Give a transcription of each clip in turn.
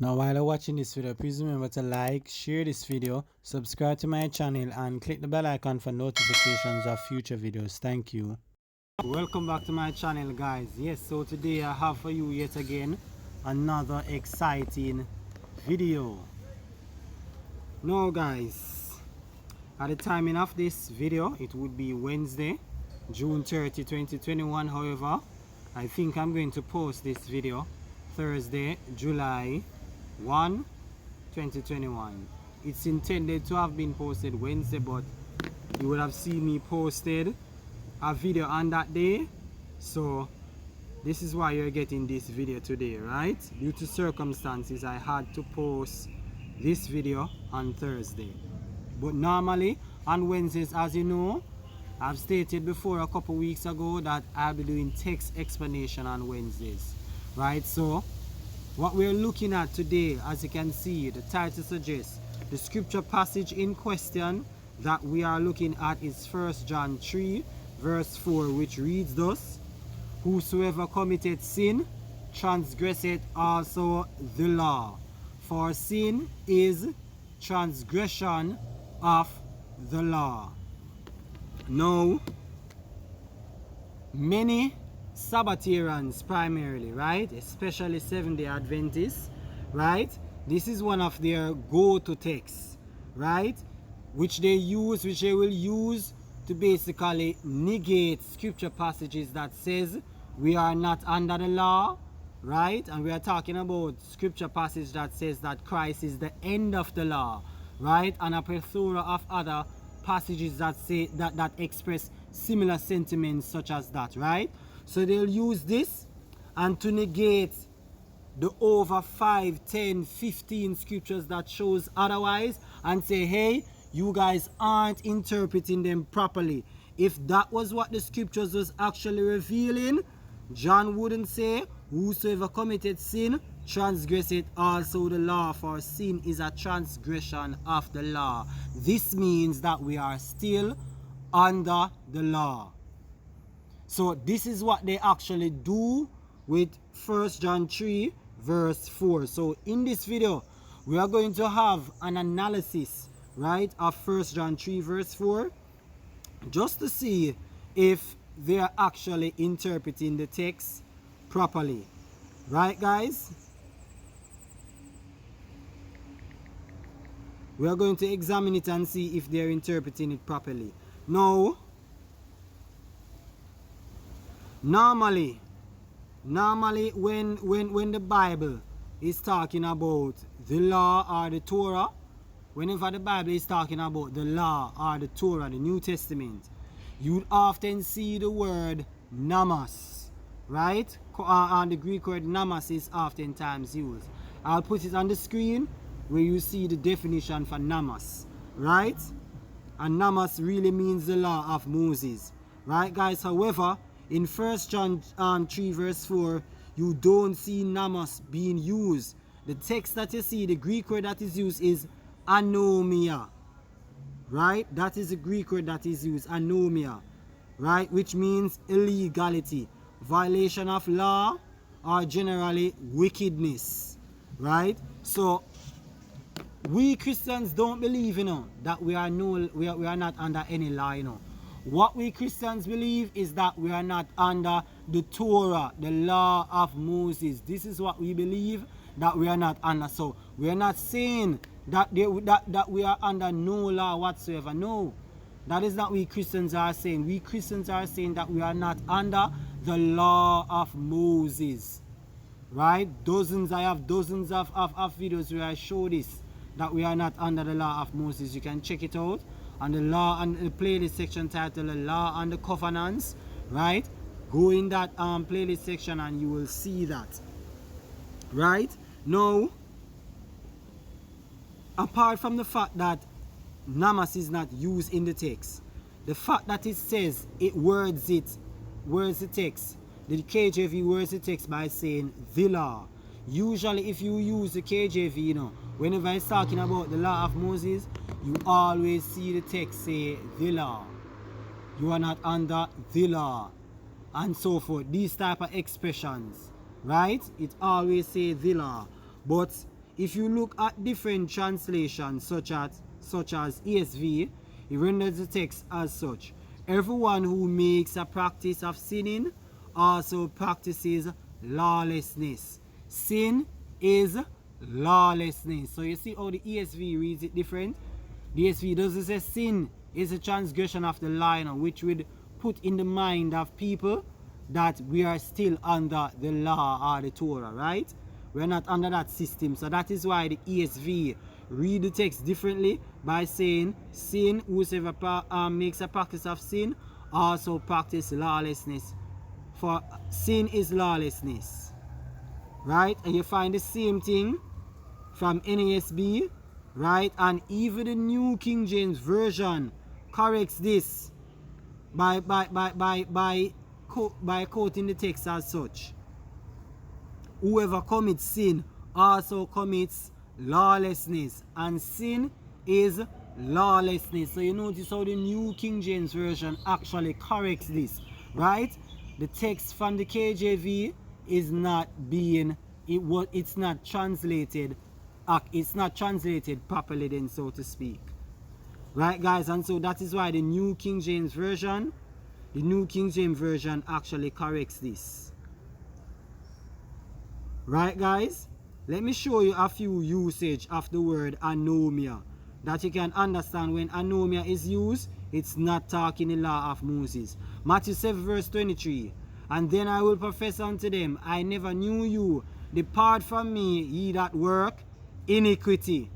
Now while you're watching this video, please remember to like, share this video, subscribe to my channel and click the bell icon for notifications of future videos. Thank you. Welcome back to my channel, guys. Yes, so today I have for you yet again another exciting video. Now guys, at the timing of this video, it would be Wednesday, June 30, 2021. However, I think I'm going to post this video Thursday, July 1, 2021. It's intended to have been posted Wednesday, but you would have seen me posted a video on that day, so this is why you're getting this video today, right? Due to circumstances, I had to post this video on Thursday, but normally on Wednesdays, as you know, I've stated before a couple weeks ago that I'll be doing text explanation on Wednesdays, right? So what we're looking at today, as you can see, the title suggests, the scripture passage in question that we are looking at is 1 John 3 verse 4, which reads thus: whosoever committeth sin transgresseth also the law, for sin is transgression of the law. Now, many Sabbatarians primarily, right, especially Seventh-day Adventists, right, this is one of their go-to texts, right, which they will use to basically negate scripture passages that says we are not under the law, right? And we are talking about scripture passage that says that Christ is the end of the law, right? And a plethora of other passages that say that express similar sentiments such as that, right? So they'll use this and to negate the over 5, 10, 15 scriptures that shows otherwise, and say, hey, you guys aren't interpreting them properly. If that was what the scriptures was actually revealing, John wouldn't say, whosoever committed sin transgresseth also the law, for sin is a transgression of the law. This means that we are still under the law. So this is what they actually do with 1 John 3 verse 4. So in this video, we are going to have an analysis, right, of 1 John 3 verse 4, just to see if they are actually interpreting the text properly. Right, guys? We are going to examine it and see if they are interpreting it properly. Now, normally when the Bible is talking about the law or the Torah, whenever the Bible is talking about the law or the Torah, the New Testament, you often see the word namas, right? And the Greek word namas is oftentimes used. I'll put it on the screen where you see the definition for namas, right? And namas really means the law of Moses, right, guys? However, in 1 John 3 verse 4, you don't see namas being used. The text that you see, the Greek word that is used is anomia, right? That is the Greek word that is used, anomia, right? Which means illegality, violation of law, or generally wickedness, right? So we Christians don't believe, that we are not under any law, What we Christians believe is that we are not under the Torah, the law of Moses. This is what we believe, that we are not under. So we are not saying that we are under no law whatsoever. No, that is not what we Christians are saying. We Christians are saying that we are not under the law of Moses, right? I have dozens of videos where I show this, that we are not under the law of Moses. You can check it out on the law and the playlist section titled The Law and the Covenants, right? Go in that playlist section and you will see that, right? Now, apart from the fact that namas is not used in the text, the fact that it says it words the text, the KJV words the text by saying the law. Usually if you use the KJV, whenever it's talking about the law of Moses, you always see the text say the law. You are not under the law, and so forth. These type of expressions, right? It always say the law. But if you look at different translations such as ESV, it renders the text as such. Everyone who makes a practice of sinning also practices lawlessness. Sin is lawlessness. So you see how the ESV reads it different? The ESV doesn't say sin is a transgression of the law, which would put in the mind of people that we are still under the law or the Torah, right? We're not under that system. So that is why the ESV read the text differently by saying, sin, whosoever makes a practice of sin, also practice lawlessness. For sin is lawlessness, right? And you find the same thing from NASB, right? And even the New King James Version corrects this by quoting the text as such. Whoever commits sin also commits lawlessness, and sin is lawlessness. So you notice how the New King James Version actually corrects this, right? The text from the KJV is not being, it's not translated properly then, so to speak. Right, guys? And so that is why the New King James Version actually corrects this. Right, guys? Let me show you a few usage of the word anomia, that you can understand when anomia is used, it's not talking the law of Moses. Matthew 7 verse 23. And then I will profess unto them, I never knew you. Depart from me, ye that work iniquity.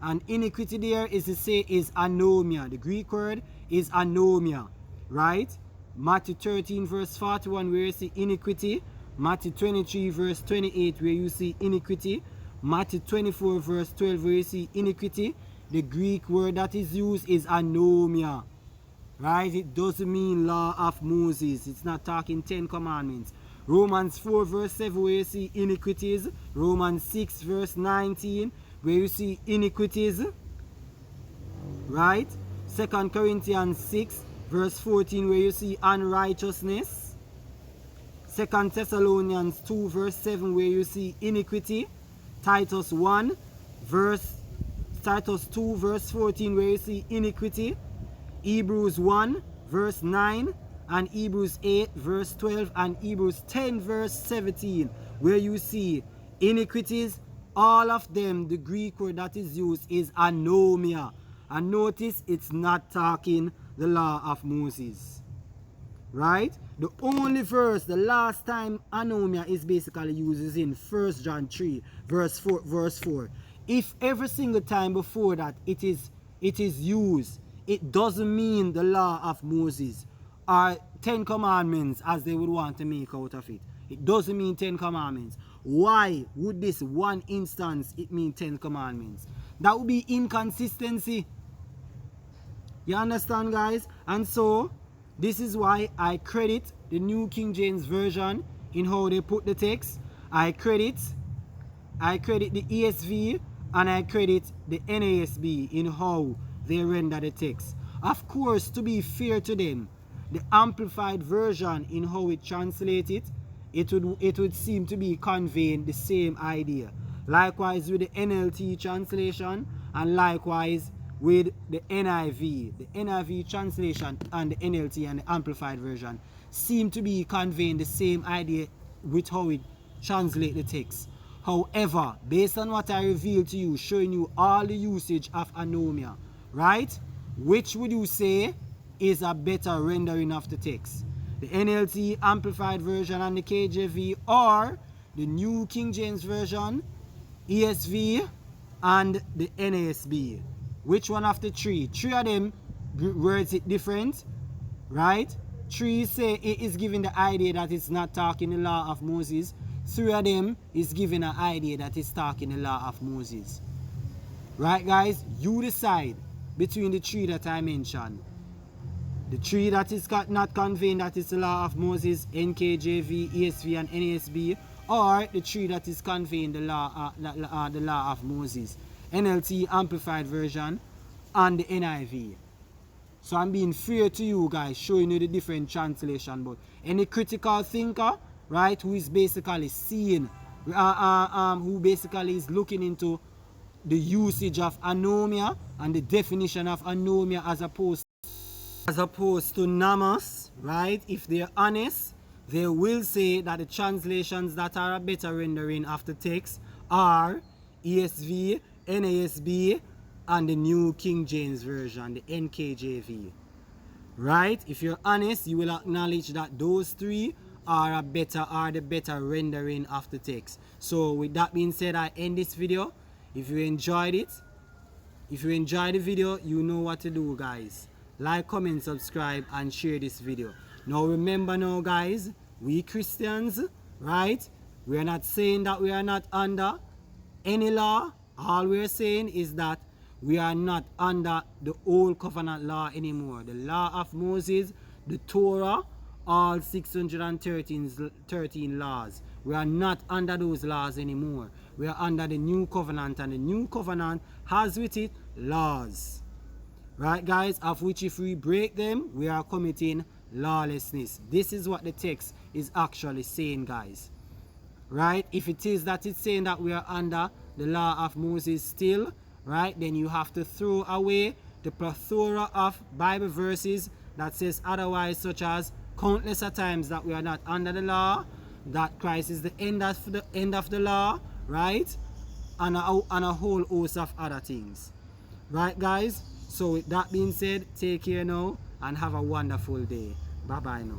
And iniquity there is to say is anomia. The Greek word is anomia, right? Matthew 13 verse 41 where you see iniquity. Matthew 23 verse 28 where you see iniquity. Matthew 24 verse 12 where you see iniquity. The Greek word that is used is anomia, right? It doesn't mean law of Moses. It's not talking 10 commandments. Romans 4 verse 7 where you see iniquities. Romans 6 verse 19 where you see iniquities, right? 2 Corinthians 6 verse 14 where you see unrighteousness. 2 Thessalonians 2 verse 7 where you see iniquity. Titus 2 verse 14 where you see iniquity. Hebrews 1 verse 9 and Hebrews 8 verse 12 and Hebrews 10 verse 17 where you see iniquities. All of them, the Greek word that is used is anomia. And notice it's not talking the law of Moses, right? The only verse, the last time anomia is basically used is in 1 John 3 verse 4. If every single time before that it is used, it doesn't mean the law of Moses or 10 commandments as they would want to make out of it. It doesn't mean 10 commandments. Why would this one instance it mean 10 commandments? That would be inconsistency. You understand, guys? And so this is why I credit the New King James Version in how they put the text. I credit the ESV and I credit the NASB in how they render the text. Of course, to be fair to them, the Amplified Version in how it translates it would seem to be conveying the same idea. Likewise with the NLT translation and likewise with the NIV. The NIV translation and the NLT and the Amplified Version seem to be conveying the same idea with how it translates the text. However, based on what I revealed to you, showing you all the usage of anomia, right? Which would you say is a better rendering of the text? The NLT, Amplified Version and the KJV, or the New King James Version, ESV, and the NASB? Which one of the three? Three of them words it different, right? Three say it is giving the idea that it's not talking the law of Moses. Three of them is giving an idea that it's talking the law of Moses. Right, guys? You decide between the three that I mentioned. The three that is not conveying that it's the law of Moses, NKJV, ESV, and NASB, or the three that is conveying the law of Moses, NLT, Amplified Version, and the NIV. So I'm being fair to you guys, showing you the different translation. But any critical thinker, right, who is basically seeing, who basically is looking into the usage of anomia and the definition of anomia as opposed to namas, right? If they're honest, they will say that the translations that are a better rendering of the text are ESV, NASB, and the New King James Version, the NKJV. Right? If you're honest, you will acknowledge that those three are the better rendering of the text. So with that being said, I end this video. If you enjoyed it, if you enjoyed the video, you know what to do, guys. Like, comment, subscribe, and share this video. Now remember now, guys, we Christians, right? We are not saying that we are not under any law. All we're saying is that we are not under the old covenant law anymore. The law of Moses, the Torah, all 613 laws. We are not under those laws anymore. We are under the new covenant, and the new covenant has with it laws. Right, guys, of which if we break them, we are committing lawlessness. This is what the text is actually saying, guys. Right? If it is that it's saying that we are under the law of Moses still, right, then you have to throw away the plethora of Bible verses that says otherwise, such as countless of times that we are not under the law, that Christ is the end of the law, right, and a whole host of other things. Right, guys? So with that being said, take care now and have a wonderful day. Bye bye now.